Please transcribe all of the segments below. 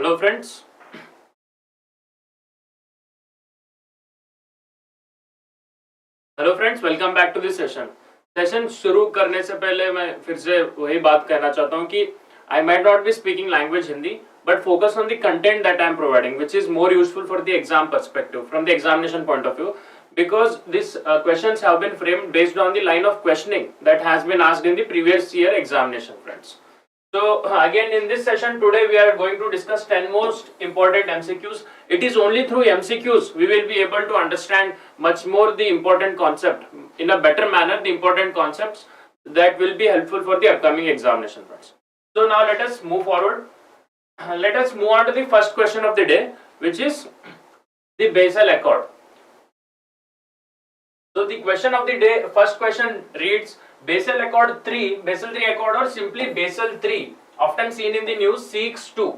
Hello friends. Welcome back to this session शुरू करने से पहले मैं फिर से वही बात कहना चाहता हूँ कि I might not be speaking language Hindi but focus on the content that I am providing, which is more useful for the exam perspective, from the examination point of view, because these questions have been framed based on the line of questioning that has been asked in the previous year examination, friends. So again in this session today we are going to discuss 10 most important MCQs. It is only through MCQs we will be able to understand much more the important concept in a better manner, the important concepts that will be helpful for the upcoming examination, friends. So now let us move forward. Let us move on to the first question of the day, which is the Basal Accord. So the question of the day, first question reads Basal Accord 3, Basal 3 Accord, or simply Basal 3, often seen in the news, seeks to,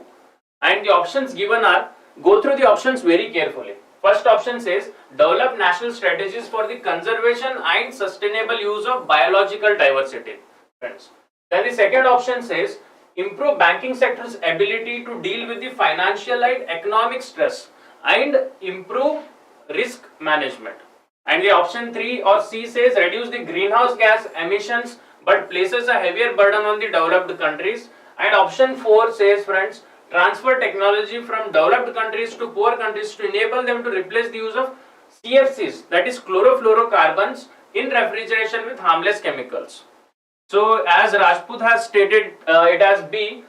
and the options given are, go through the options very carefully. First option says develop national strategies for the conservation and sustainable use of biological diversity, friends. Then the second option says improve banking sector's ability to deal with the financial and economic stress and improve risk management. And the option 3 or C says reduce the greenhouse gas emissions but places a heavier burden on the developed countries. And option 4 says, friends, transfer technology from developed countries to poor countries to enable them to replace the use of CFCs, that is chlorofluorocarbons, in refrigeration with harmless chemicals. So as Rajput has stated it as B,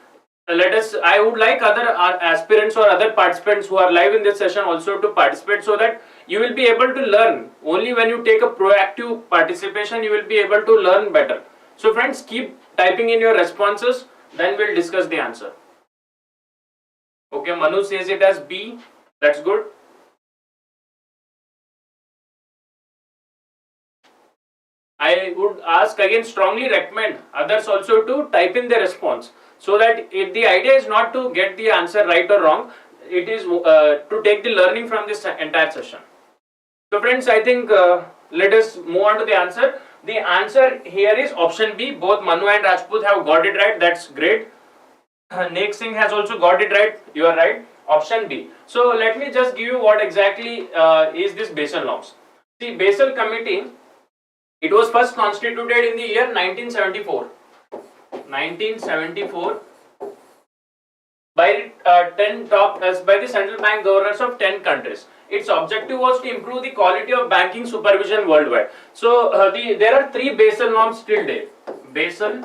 I would like other aspirants or other participants who are live in this session also to participate, so that you will be able to learn. Only when you take a proactive participation you will be able to learn better. So friends, keep typing in your responses, then we'll discuss the answer. Okay, Manu says it as B, that's good. I would ask again, strongly recommend others also to type in their response, so that the idea is not to get the answer right or wrong, it is to take the learning from this entire session. So friends, I think let us move on to the answer. The answer here is option B. Both Manu and Rajput have got it right, that's great. Nek Singh has also got it right, you are right, option B. So let me just give you what exactly is this Basal norms. The Basal committee, it was first constituted in the year 1974. 1974 by by the central bank governors of 10 countries. Its objective was to improve the quality of banking supervision worldwide. So there are 3 Basal norms till date. Basal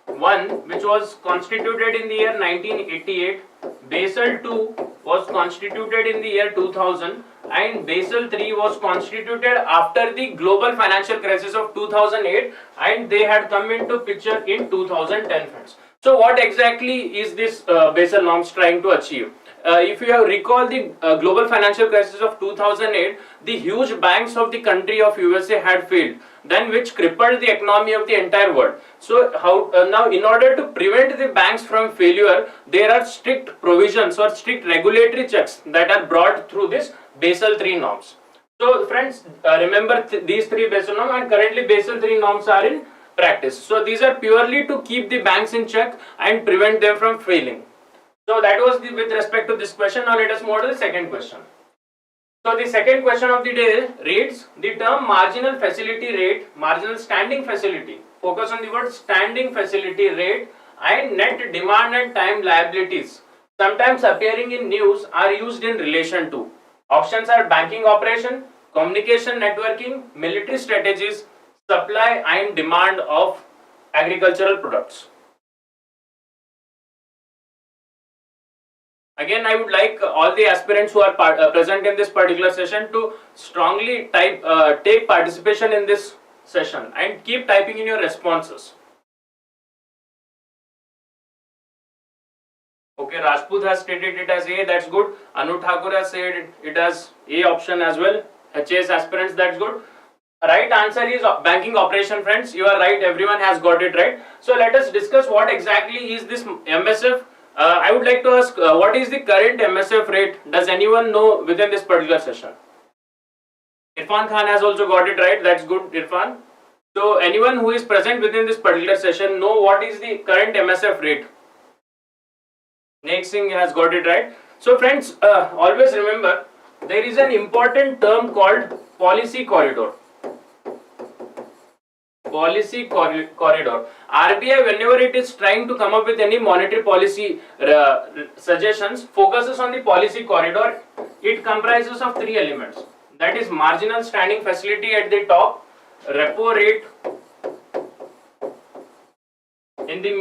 1, which was constituted in the year 1988. Basal 2 was constituted in the year 2000, and Basal 3 was constituted after the global financial crisis of 2008, and they had come into picture in 2010, friends. So what exactly is this Basal norms trying to achieve? If you have recall the global financial crisis of 2008, the huge banks of the country of USA had failed, then which crippled the economy of the entire world. So how now, in order to prevent the banks from failure, there are strict provisions or strict regulatory checks that are brought through this Basal 3 norms. So friends, remember these 3 Basal norms, and currently Basal 3 norms are in practice. So these are purely to keep the banks in check and prevent them from failing. So that was with respect to this question. Now let us move to the second question. So the second question of the day reads, the term marginal facility rate, marginal standing facility, focus on the word standing facility rate, and net demand and time liabilities, sometimes appearing in news, are used in relation to. Options are banking operation, communication networking, military strategies, supply and demand of agricultural products. Again, I would like all the aspirants who are present in this particular session to strongly take participation in this session and keep typing in your responses. Okay, Rajput has stated it as A, that's good. Anu Thakur has said it as A option as well. HAS aspirants, that's good. Right answer is banking operation, friends. You are right, everyone has got it right. So let us discuss what exactly is this MSF. I would like to ask, what is the current MSF rate? Does anyone know within this particular session? Irfan Khan has also got it right. That's good, Irfan. So anyone who is present within this particular session know what is the current MSF rate? Next thing has got it right. So friends, always remember there is an important term called policy corridor. Policy corridor. RBI, whenever it is trying to come up with any monetary policy suggestions, focuses on the policy corridor. It comprises of three elements. That is marginal standing facility at the top, repo rate in the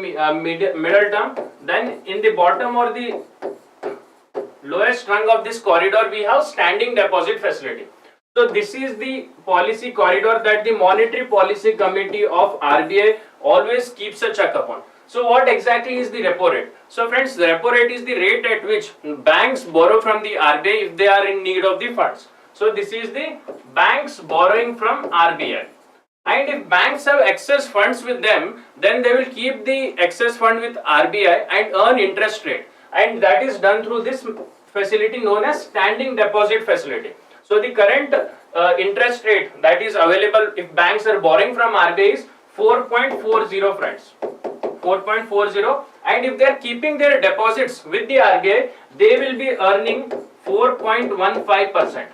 middle term, then in the bottom or the lowest rung of this corridor we have standing deposit facility. So this is the policy corridor that the Monetary Policy Committee of RBI always keeps a check upon. So what exactly is the repo rate? So friends, the repo rate is the rate at which banks borrow from the RBI if they are in need of the funds. So this is the banks borrowing from RBI. And if banks have excess funds with them, then they will keep the excess fund with RBI and earn interest rate. And that is done through this facility known as standing deposit facility. So the current interest rate that is available if banks are borrowing from RBI is 4.40 friends. 4.40, and if they are keeping their deposits with the RBI, they will be earning 4.15%.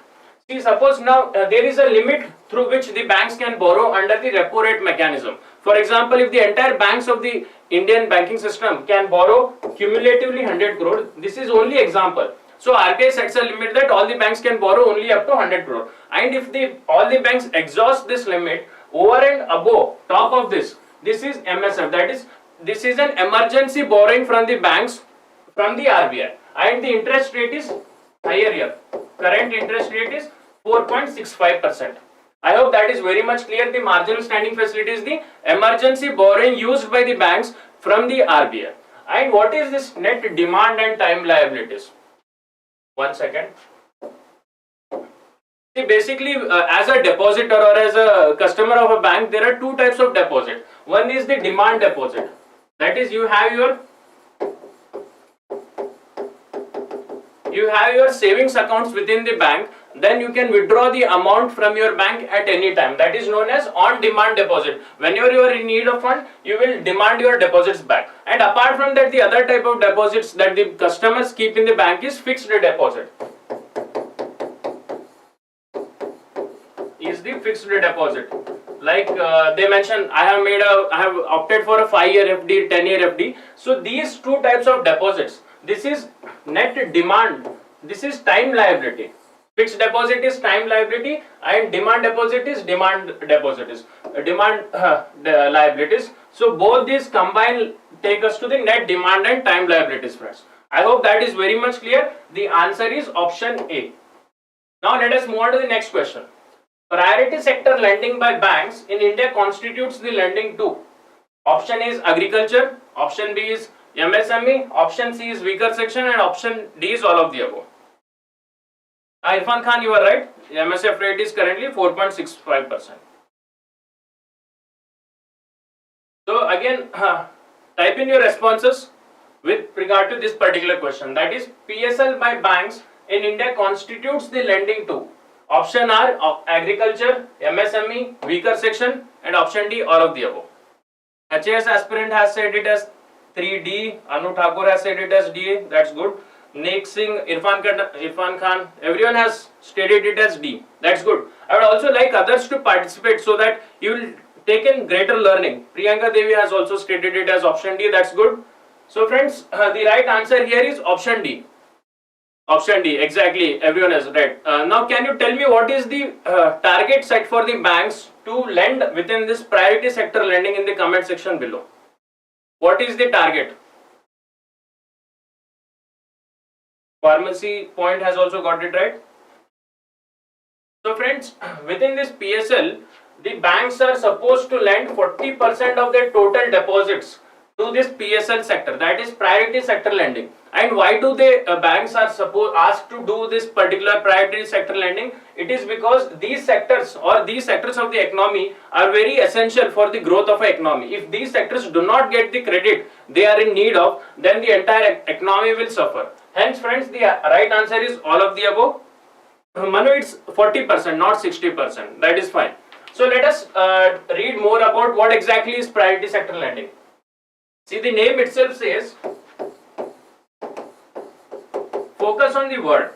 See, suppose now there is a limit through which the banks can borrow under the repo rate mechanism. For example, if the entire banks of the Indian banking system can borrow cumulatively 100 crore, this is only example. So RBI sets a limit that all the banks can borrow only up to 100 crore. And if all the banks exhaust this limit, over and above, top of this is MSF. That is, this is an emergency borrowing from the banks from the RBI. And the interest rate is higher here. Current interest rate is 4.65%. I hope that is very much clear. The marginal standing facility is the emergency borrowing used by the banks from the RBI. And what is this net demand and time liabilities? 1 second. See, basically, as a depositor or as a customer of a bank, there are two types of deposit. One is the demand deposit. That is, you have your savings accounts within the bank. Then you can withdraw the amount from your bank at any time. That is known as on-demand deposit. Whenever you are in need of fund, you will demand your deposits back. And apart from that, the other type of deposits that the customers keep in the bank is fixed deposit. Is the fixed deposit. Like they mentioned, I have opted for a 5-year FD, 10-year FD. So these two types of deposits. This is net demand. This is time liability. Fixed deposit is time liability and demand deposit is liabilities. So both these combined take us to the net demand and time liabilities, friends. I hope that is very much clear. The answer is option A. Now let us move on to the next question. Priority sector lending by banks in India constitutes the lending to. Option A is agriculture, option B is MSME, option C is weaker section, and option D is all of the above. Irfan Khan, you are right. MSF rate is currently 4.65%. So again, type in your responses with regard to this particular question. That is, PSL by banks in India constitutes the lending to. Option R, agriculture, MSME, weaker section, and option D, all of the above. HPAS aspirant has said it as 3D. Anu Thakur has said it as D. That's good. Next thing, Irfan Khan, everyone has stated it as D. That's good. I would also like others to participate so that you will take in greater learning. Priyanka Devi has also stated it as option D. That's good. So friends, the right answer here is option D. Option D, exactly. Everyone has read. Now, can you tell me what is the target set for the banks to lend within this priority sector lending in the comment section below? What is the target? Pharmacy point has also got it right. So friends, within this PSL, the banks are supposed to lend 40% of their total deposits to this PSL sector, that is priority sector lending. And why do they banks are asked to do this particular priority sector lending? It is because these sectors or these sectors of the economy are very essential for the growth of an economy. If these sectors do not get the credit they are in need of, then the entire economy will suffer. Hence friends, the right answer is all of the above. Manu, it's 40%, not 60%. That is fine. So let us read more about what exactly is priority sector lending. See, the name itself says focus on the word.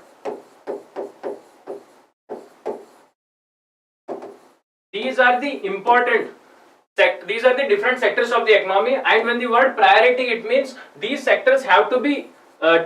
These are the important these are the different sectors of the economy, and when the word priority, it means these sectors have to be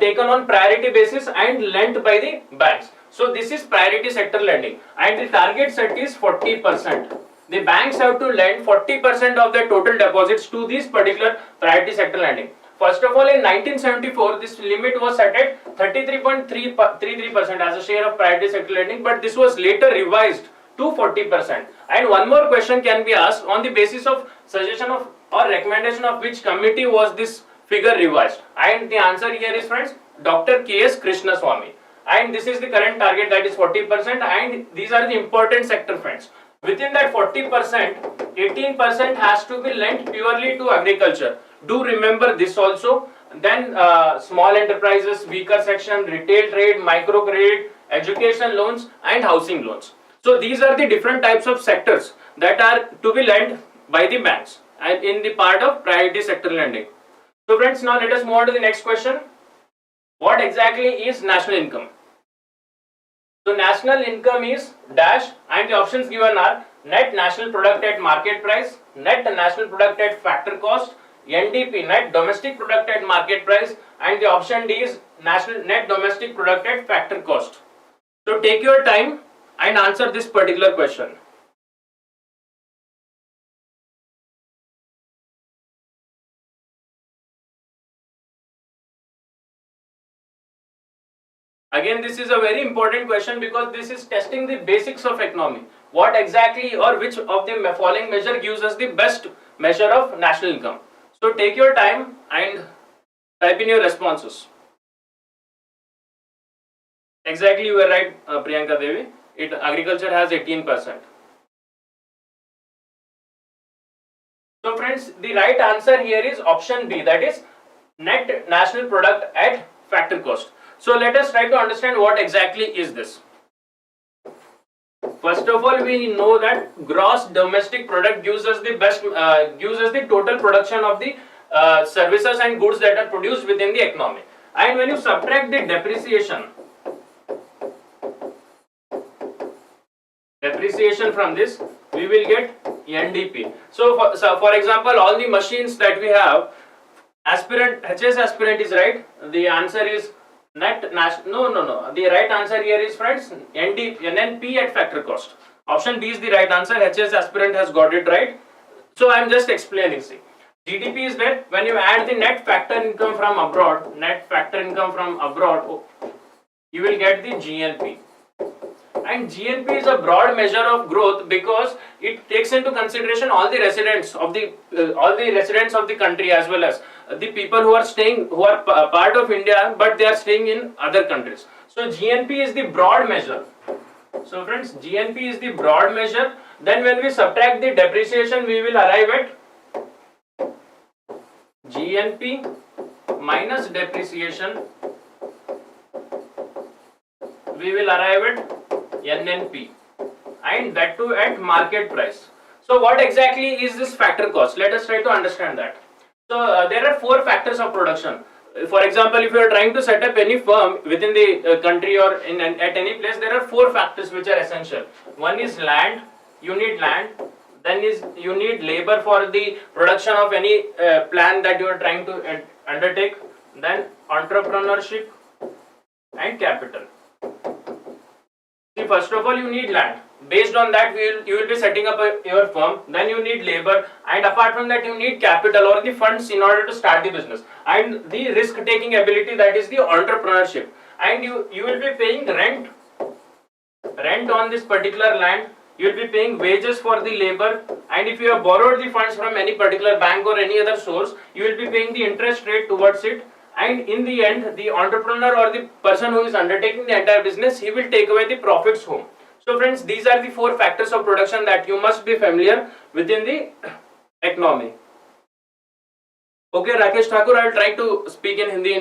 taken on priority basis and lent by the banks. So this is priority sector lending, and the target set is 40%. The banks have to lend 40% of their total deposits to this particular priority sector lending. First of all, in 1974, this limit was set at 33.33% as a share of priority sector lending, but this was later revised to 40%. And one more question can be asked, on the basis of suggestion of or recommendation of which committee was this figure revised? And the answer here is, friends, Dr. K.S. Krishnaswamy. And this is the current target, that is 40%, and these are the important sector, friends. Within that 40%, 18% has to be lent purely to agriculture. Do remember this also. Then small enterprises, weaker section, retail trade, micro credit, education loans and housing loans. So these are the different types of sectors that are to be lent by the banks and in the part of priority sector lending. So friends, now let us move on to the next question. What exactly is national income? So national income is dash, and the options given are net national product at market price, net national product at factor cost, NDP, net domestic product at market price, and the option D is national net domestic product at factor cost. So take your time and answer this particular question. Again, this is a very important question because this is testing the basics of economy. What exactly or which of the following measure gives us the best measure of national income? So take your time and type in your responses. Exactly, you were right, Priyanka Devi. Agriculture has 18%. So friends, the right answer here is option B, that is net national product at factor cost. So let us try to understand what exactly is this. First of all, we know that gross domestic product gives us the best, gives us the total production of the services and goods that are produced within the economy. And when you subtract the depreciation from this, we will get NDP. So for example, all the machines that we have, aspirant, HS aspirant is right. The answer is net national. No. The right answer here is, friends, NNP at factor cost. Option B is the right answer. HS aspirant has got it right. So I am just explaining. See, GDP is there. When you add the net factor income from abroad, you will get the GNP. And GNP is a broad measure of growth because it takes into consideration all the residents of the country, as well as the people who are part of India but they are staying in other countries. So GNP is the broad measure. So friends, GNP is the broad measure. Then when we subtract the depreciation, we will arrive at GNP minus depreciation. We will arrive at NNP, and that too at market price. So what exactly is this factor cost? Let us try to understand that. So there are four factors of production. For example, if you are trying to set up any firm within the country or at any place, there are four factors which are essential. One is land. You need land. Then you need labor for the production of any plan that you are trying to undertake. Then entrepreneurship and capital. See, first of all, you need land. Based on that, you will be setting up your firm. Then you need labor, and apart from that, you need capital or the funds in order to start the business, and the risk-taking ability, that is the entrepreneurship. And you will be paying rent on this particular land. You will be paying wages for the labor, and if you have borrowed the funds from any particular bank or any other source, you will be paying the interest rate towards it. And in the end, the entrepreneur or the person who is undertaking the entire business, he will take away the profits home. So friends, these are the four factors of production that you must be familiar within the economy. Okay, Rakesh Thakur, I will try to speak in Hindi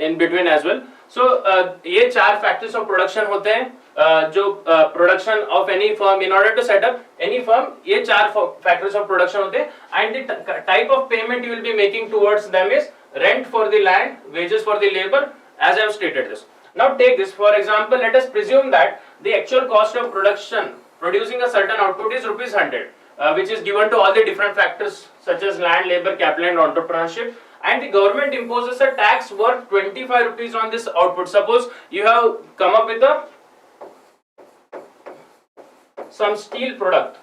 in between as well. So ये चार factors of production होते हैं जो production of any firm, in order to set up any firm, ये चार factors of production होते हैं, and the type of payment you will be making towards them is rent for the land, wages for the labor, as I have stated this. Now take this, for example, let us presume that the actual cost of producing a certain output is rupees 100, which is given to all the different factors such as land, labor, capital and entrepreneurship, and the government imposes a tax worth 25 rupees on this output. Suppose you have come up with some steel product,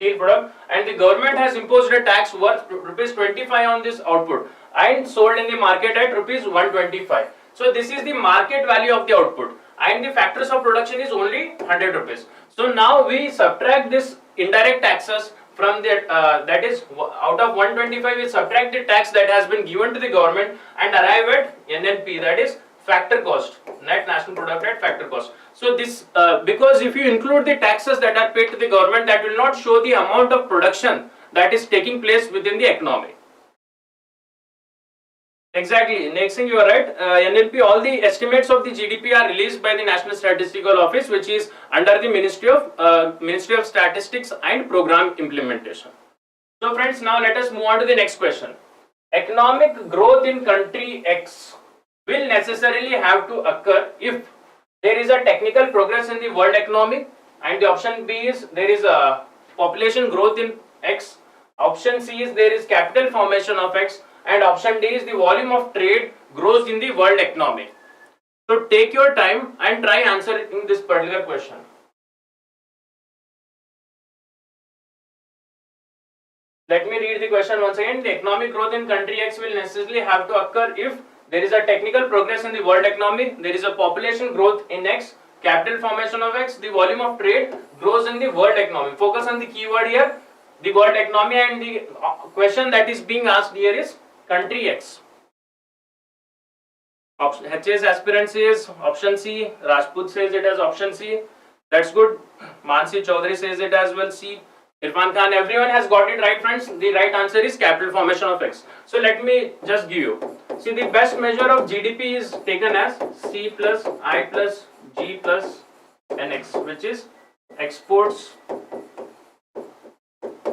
and the government has imposed a tax worth rupees 25 on this output and sold in the market at rupees 125. So this is the market value of the output, and the factors of production is only 100 rupees. So now we subtract this indirect taxes from the that is out of 125 we subtract the tax that has been given to the government and arrive at NNP, that is factor cost, net national product at factor cost. So this because if you include the taxes that are paid to the government, that will not show the amount of production that is taking place within the economy. Exactly. Next thing, you are right. NLP, all the estimates of the GDP are released by the National Statistical Office, which is under the Ministry of Statistics and Program Implementation. So friends, now let us move on to the next question. Economic growth in country X will necessarily have to occur if there is a technical progress in the world economy, and the option B is there is a population growth in X, option C is there is capital formation of X, and option D is the volume of trade grows in the world economy. So take your time and try answering this particular question. Let me read the question once again. The economic growth in country X will necessarily have to occur if there is a technical progress in the world economy, there is a population growth in X, capital formation of X, the volume of trade grows in the world economy. Focus on the keyword here, the world economy, and the question that is being asked here is country X. HPAS aspirant says option C, Rajput says it as option C. That's good. Mansi Chaudhary says it as well, C. Irfan Khan, everyone has got it right, friends. The right answer is capital formation of X. So let me just give you. See, the best measure of GDP is taken as C plus I plus G plus NX, which is exports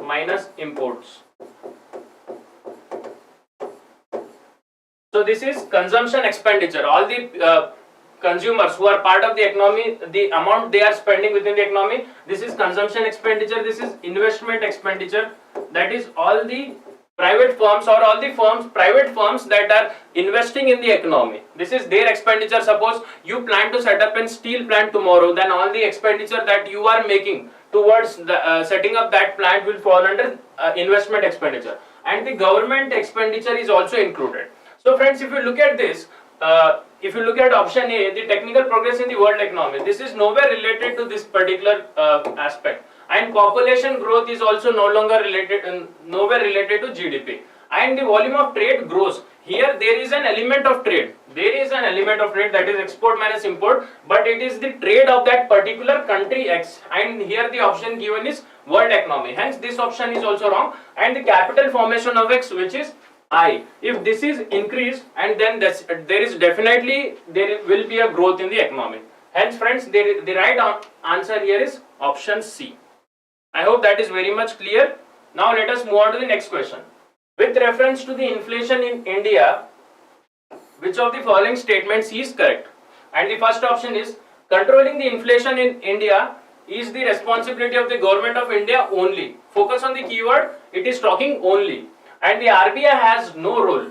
minus imports. So this is consumption expenditure. All the consumers who are part of the economy, the amount they are spending within the economy, this is consumption expenditure, this is investment expenditure, that is all the private firms or all the private firms that are investing in the economy. This is their expenditure. Suppose you plan to set up a steel plant tomorrow, then all the expenditure that you are making towards the, setting up that plant will fall under investment expenditure, and the government expenditure is also included. So friends, if you look at this, if you look at option A, the technical progress in the world economy, this is nowhere related to this particular aspect, and population growth is also nowhere related to GDP, and the volume of trade grows. Here there is an element of trade. There is an element of trade, that is export minus import, but it is the trade of that particular country X, and here the option given is world economy. Hence this option is also wrong, and the capital formation of X, which is I, if this is increased, and then there will be a growth in the economy. Hence friends, the right answer here is option C. I hope that is very much clear. Now let us move on to the next question. With reference to the inflation in India, which of the following statements is correct? And the first option is controlling the inflation in India is the responsibility of the government of India only. Focus on the keyword, it is talking only. And the RBI has no role.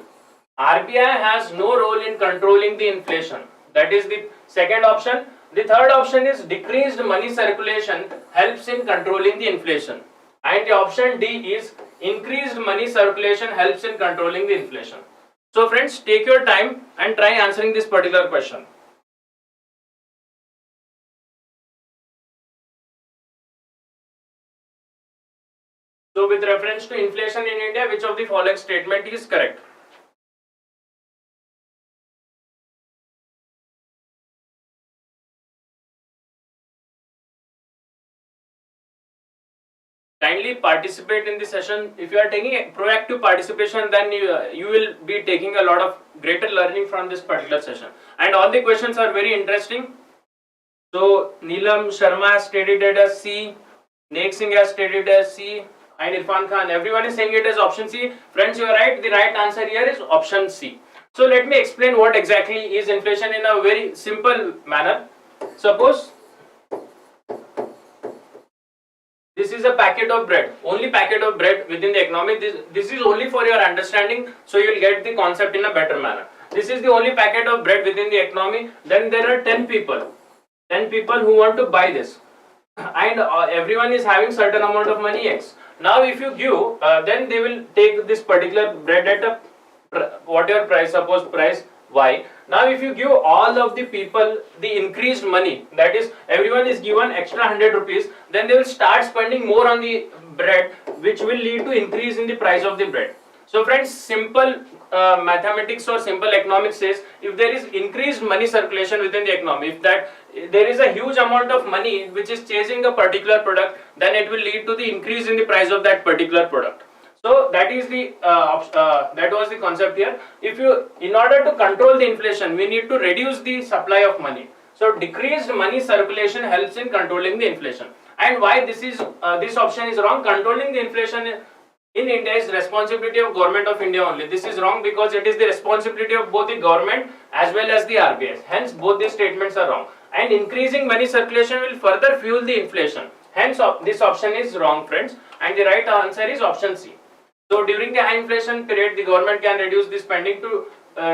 RBI has no role in controlling the inflation. That is the second option. The third option is decreased money circulation helps in controlling the inflation. And the option D is increased money circulation helps in controlling the inflation. So friends, take your time and try answering this particular question. So with reference to inflation in India, which of the following statement is correct? Kindly participate in the session. If you are taking a proactive participation, then you will be taking a lot of greater learning from this particular session. And all the questions are very interesting. So Neelam Sharma has stated it as C, Nek Singh has stated as C, and Irfan Khan, everyone is saying it as option C. Friends, you are right. The right answer here is option C. So let me explain what exactly is inflation in a very simple manner. Suppose this is a packet of bread, only packet of bread within the economy. This is only for your understanding, so you will get the concept in a better manner. This is the only packet of bread within the economy. Then there are 10 people who want to buy this, and everyone is having certain amount of money X. Now if you give, then they will take this particular bread at a whatever price, suppose price Y. Now if you give all of the people the increased money, that is everyone is given extra 100 rupees, then they will start spending more on the bread, which will lead to increase in the price of the bread. So friends, simple mathematics or simple economics says, if there is increased money circulation within the economy, if that there is a huge amount of money which is chasing a particular product, then it will lead to the increase in the price of that particular product. So that is the that was the concept here. If you, in order to control the inflation, we need to reduce the supply of money. So decreased money circulation helps in controlling the inflation. And why this is this option is wrong? Controlling the inflation in India is responsibility of government of India only. This is wrong because it is the responsibility of both the government as well as the RBI. Hence both these statements are wrong. And increasing money circulation will further fuel the inflation. Hence this option is wrong, friends. And the right answer is option C. So during the high inflation period, the government can reduce the spending to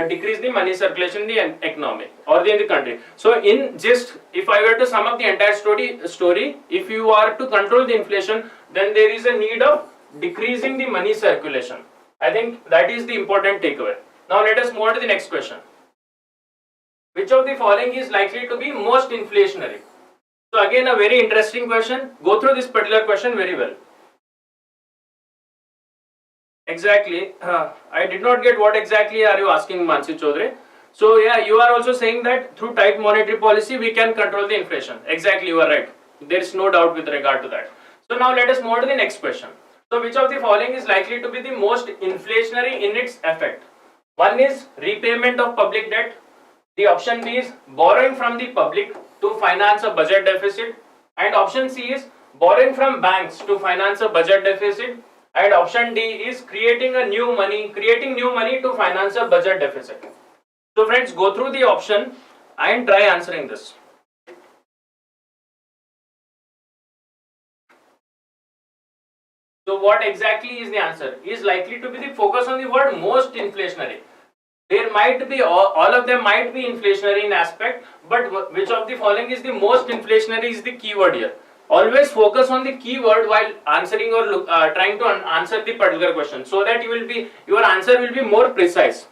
decrease the money circulation in the economy or in the country. So in just, if I were to sum up the entire story, if you are to control the inflation, then there is a need of decreasing the money circulation. I think that is the important takeaway. Now let us move on to the next question. Which of the following is likely to be most inflationary? So again, a very interesting question. Go through this particular question very well. Exactly. I did not get what exactly are you asking, Mansi Chaudhary. So yeah, you are also saying that through tight monetary policy we can control the inflation. Exactly, you are right. There is no doubt with regard to that. So now let us move on to the next question. So which of the following is likely to be the most inflationary in its effect? One is repayment of public debt. The option B is borrowing from the public to finance a budget deficit. And option C is borrowing from banks to finance a budget deficit. And option D is creating new money to finance a budget deficit. So friends, go through the option and try answering this. So what exactly is the answer? Is likely to be the focus on the word most inflationary. There might be, all of them might be inflationary in aspect, but which of the following is the most inflationary is the keyword here. Always focus on the keyword while answering or trying to answer the particular question, so that your answer will be more precise.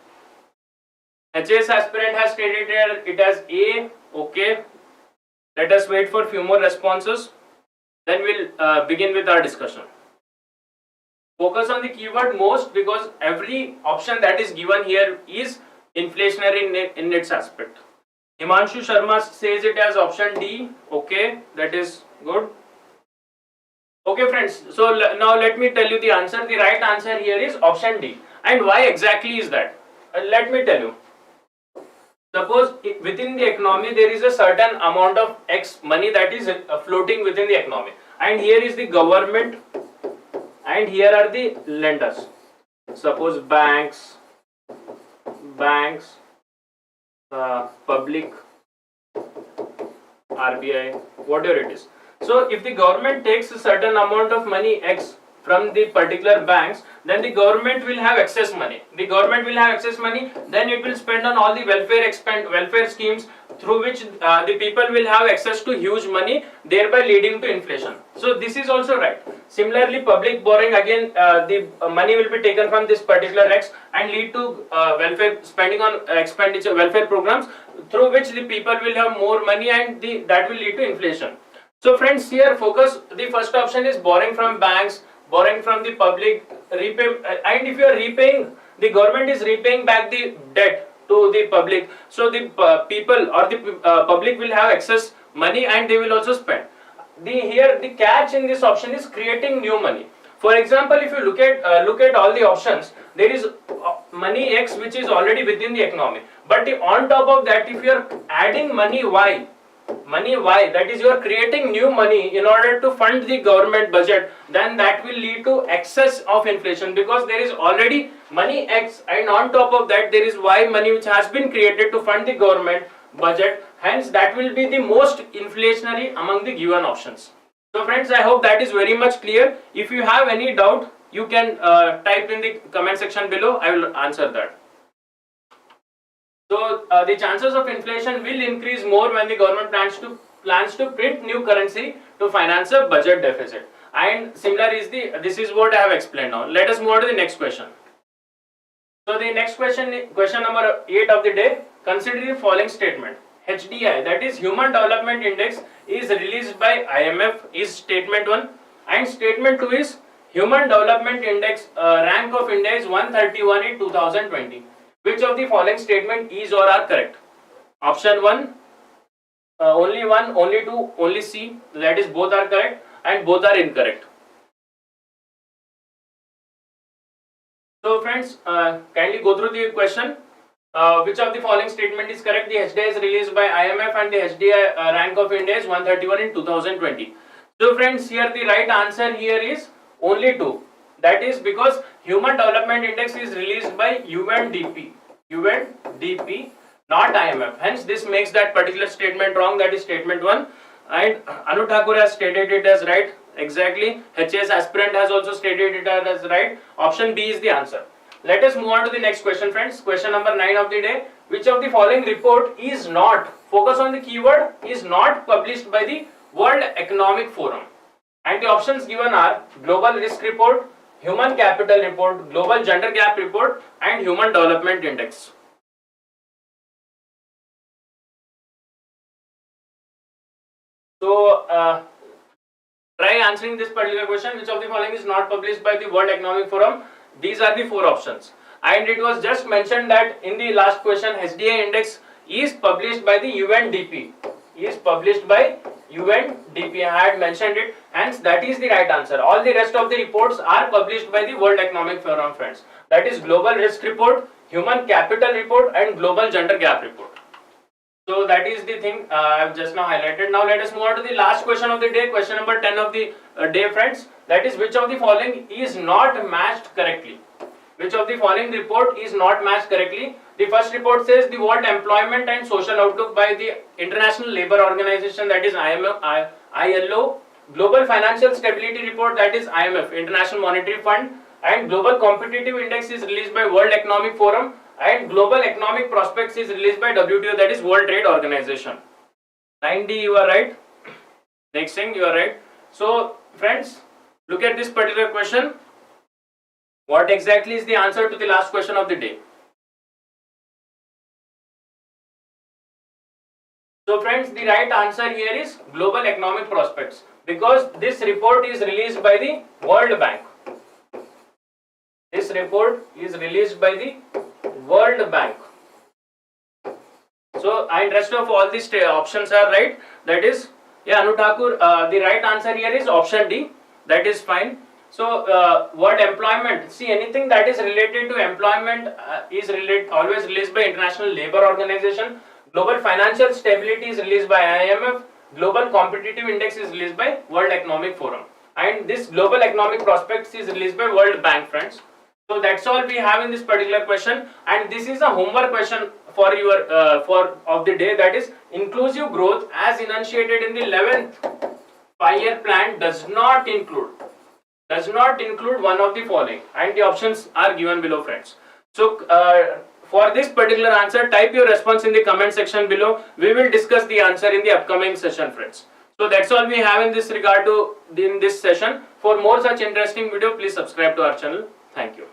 HPAS aspirant has stated here it as A. Okay. Let us wait for few more responses. Then we'll begin with our discussion. Focus on the keyword most because every option that is given here is inflationary in its aspect. Himanshu Sharma says it as option D. Okay, that is good. Okay friends, so now let me tell you the answer. The right answer here is option D. And why exactly is that? Let me tell you. Suppose within the economy there is a certain amount of X money that is floating within the economy. And here is the government and here are the lenders. Suppose banks, public, RBI, whatever it is. So if the government takes a certain amount of money X from the particular banks, then the government will have excess money. The government will have excess money, then it will spend on all the welfare schemes through which the people will have access to huge money, thereby leading to inflation. So this is also right. Similarly, public borrowing, again the money will be taken from this particular X and lead to welfare spending on expenditure, welfare programs, through which the people will have more money and that will lead to inflation. So friends, here focus, the first option is borrowing from banks, borrowing from the public, and if you are repaying, the government is repaying back the debt to the public, so the people or the public will have excess money and they will also spend. Here the catch in this option is creating new money. For example, if you look at all the options, there is money X which is already within the economy, but on top of that, if you are adding money Y, money, why? That is, you are creating new money in order to fund the government budget, then that will lead to excess of inflation, because there is already money X, and on top of that there is Y money which has been created to fund the government budget, hence that will be the most inflationary among the given options. So friends, I hope that is very much clear. If you have any doubt, you can type in the comment section below, I will answer that. So the chances of inflation will increase more when the government plans to print new currency to finance a budget deficit. And similar is this is what I have explained now. Let us move on to the next question. So the next question, question number 8 of the day. Consider the following statement. HDI, that is Human Development Index, is released by IMF, is statement 1, and statement 2 is Human Development Index rank of India is 131 in 2020. Which of the following statement is or are correct? Option 1, only 1, only 2, only C, that is both are correct, and both are incorrect. So friends, kindly go through the question. Which of the following statement is correct? The HDI is released by IMF and the HDI rank of India is 131 in 2020. So friends, here the right answer here is only 2. That is because Human Development Index is released by UNDP, not IMF. Hence, this makes that particular statement wrong. That is statement 1. And Anu Thakur has stated it as right. Exactly. HPAS aspirant has also stated it as right. Option B is the answer. Let us move on to the next question, friends. Question number 9 of the day. Which of the following report is not, focus on the keyword, is not published by the World Economic Forum? And the options given are Global Risk Report, Human Capital Report, Global Gender Gap Report, and Human Development Index. So, try answering this particular question. Which of the following is not published by the World Economic Forum? These are the 4 options. And it was just mentioned that in the last question, HDI index is published by the UNDP. Is published by UNDP. I had mentioned it. Hence, that is the right answer. All the rest of the reports are published by the World Economic Forum, friends. That is Global Risk Report, Human Capital Report, and Global Gender Gap Report. So that is the thing I have just now highlighted. Now let us move on to the last question of the day, question number 10 of the day, friends. That is, which of the following is not matched correctly? Which of the following report is not matched correctly? The first report says the World Employment and Social Outlook by the International Labour Organization, that is ILO, Global Financial Stability Report, that is IMF, International Monetary Fund, and Global Competitive Index is released by World Economic Forum, and Global Economic Prospects is released by WTO, that is World Trade Organization. 9D, you are right. Next thing, you are right. So friends, look at this particular question. What exactly is the answer to the last question of the day? So friends, the right answer here is Global Economic Prospects, because this report is released by the World Bank. This report is released by the World Bank. So, and rest of all these options are right. That is, yeah, Anu Thakur, the right answer here is option D. That is fine. So, word employment, see, anything that is related to employment is always released by International Labour Organization. Global Financial Stability is released by IMF. Global Competitive Index is released by World Economic Forum. And this Global Economic Prospects is released by World Bank, friends. So that's all we have in this particular question, and this is a homework question for your of the day. That is, inclusive growth as enunciated in the 11th 5-year plan does not include one of the following, and the options are given below, friends. So for this particular answer, type your response in the comment section below. We will discuss the answer in the upcoming session, friends. So that's all we have in this regard to in this session. For more such interesting video, please subscribe to our channel. Thank you.